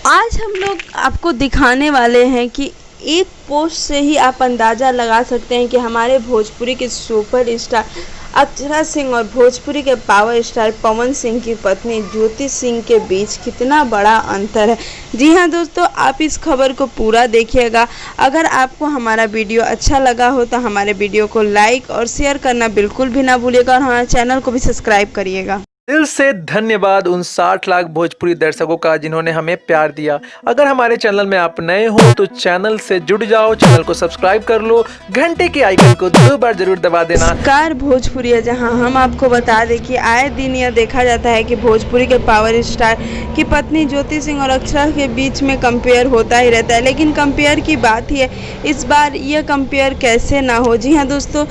आज हम लोग आपको दिखाने वाले हैं कि एक पोस्ट से ही आप अंदाज़ा लगा सकते हैं कि हमारे भोजपुरी के सुपर स्टार अक्षरा सिंह और भोजपुरी के पावर स्टार पवन सिंह की पत्नी ज्योति सिंह के बीच कितना बड़ा अंतर है। जी हाँ दोस्तों, आप इस खबर को पूरा देखिएगा। अगर आपको हमारा वीडियो अच्छा लगा हो तो हमारे वीडियो को लाइक और शेयर करना बिल्कुल भी ना भूलिएगा और हमारे चैनल को भी सब्सक्राइब करिएगा। दिल से धन्यवाद उन 60 लाख भोजपुरी दर्शकों का जिन्होंने हमें प्यार दिया। अगर हमारे चैनल में आप नए हो तो चैनल से जुड़ जाओ, चैनल को सब्सक्राइब कर लो, घंटे के आइकन को 2 बार जरूर दबा देना। नमस्कार भोजपुरी है, जहां हम आपको बता दें कि आए दिन यह देखा जाता है कि भोजपुरी के पावर स्टार की पत्नी ज्योति सिंह और अक्षरा के बीच में कंपेयर होता ही रहता है, लेकिन कंपेयर की बात ही है, इस बार यह कंपेयर कैसे ना हो। जी हाँ दोस्तों,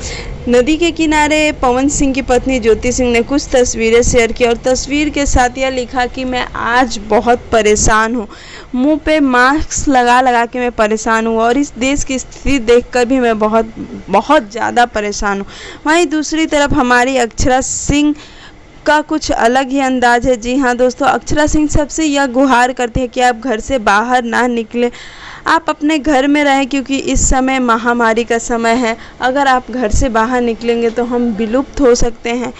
नदी के किनारे पवन सिंह की पत्नी ज्योति सिंह ने कुछ तस्वीरें शेयर की और तस्वीर के साथ यह लिखा कि मैं आज बहुत परेशान हूँ, मुंह पे मास्क लगा लगा के मैं परेशान हूँ और इस देश की स्थिति देखकर भी मैं बहुत ज़्यादा परेशान हूँ। वहीं दूसरी तरफ हमारी अक्षरा सिंह का कुछ अलग ही अंदाज है। जी हाँ दोस्तों, अक्षरा सिंह सबसे यह गुहार करती है कि आप घर से बाहर ना निकलें, आप अपने घर में रहें, क्योंकि इस समय महामारी का समय है। अगर आप घर से बाहर निकलेंगे तो हम विलुप्त हो सकते हैं।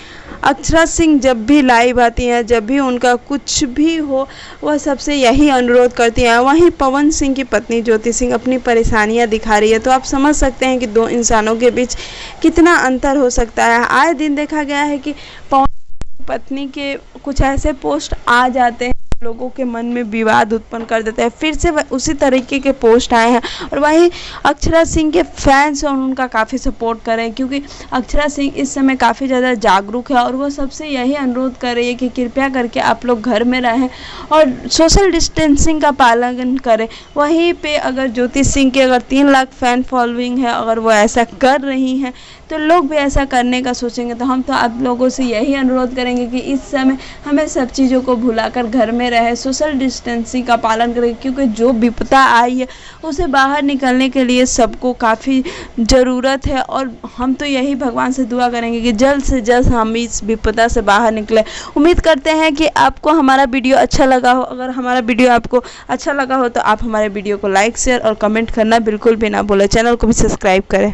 अक्षरा सिंह जब भी लाइव आती हैं, जब भी उनका कुछ भी हो, वह सबसे यही अनुरोध करती हैं। वहीं पवन सिंह की पत्नी ज्योति सिंह अपनी परेशानियां दिखा रही है, तो आप समझ सकते हैं कि दो इंसानों के बीच कितना अंतर हो सकता है। आए दिन देखा गया है कि पवन पत्नी के कुछ ऐसे पोस्ट आ जाते हैं लोगों के मन में विवाद उत्पन्न कर देते हैं, फिर से उसी तरीके के पोस्ट आए हैं और वहीं अक्षरा सिंह के फैंस और उनका काफ़ी सपोर्ट कर रहे हैं, क्योंकि अक्षरा सिंह इस समय काफ़ी ज़्यादा जागरूक है और वो सबसे यही अनुरोध कर रही है कि कृपया करके आप लोग घर में रहें और सोशल डिस्टेंसिंग का पालन करें। वहीं पे अगर ज्योति सिंह के अगर 3 लाख फैन फॉलोइंग है, अगर वो ऐसा कर रही हैं तो लोग भी ऐसा करने का सोचेंगे। तो हम तो आप लोगों से यही अनुरोध करेंगे कि इस समय हमें सब चीज़ों को भुलाकर घर में रहे, सोशल डिस्टेंसिंग का पालन करें, क्योंकि जो विपदा आई है उसे बाहर निकलने के लिए सबको काफ़ी ज़रूरत है। और हम तो यही भगवान से दुआ करेंगे कि जल्द से जल्द हम इस विपदा से बाहर निकलें। उम्मीद करते हैं कि आपको हमारा वीडियो अच्छा लगा हो। अगर हमारा वीडियो आपको अच्छा लगा हो तो आप हमारे वीडियो को लाइक शेयर और कमेंट करना बिल्कुल भी ना भूलें। चैनल को भी सब्सक्राइब करें।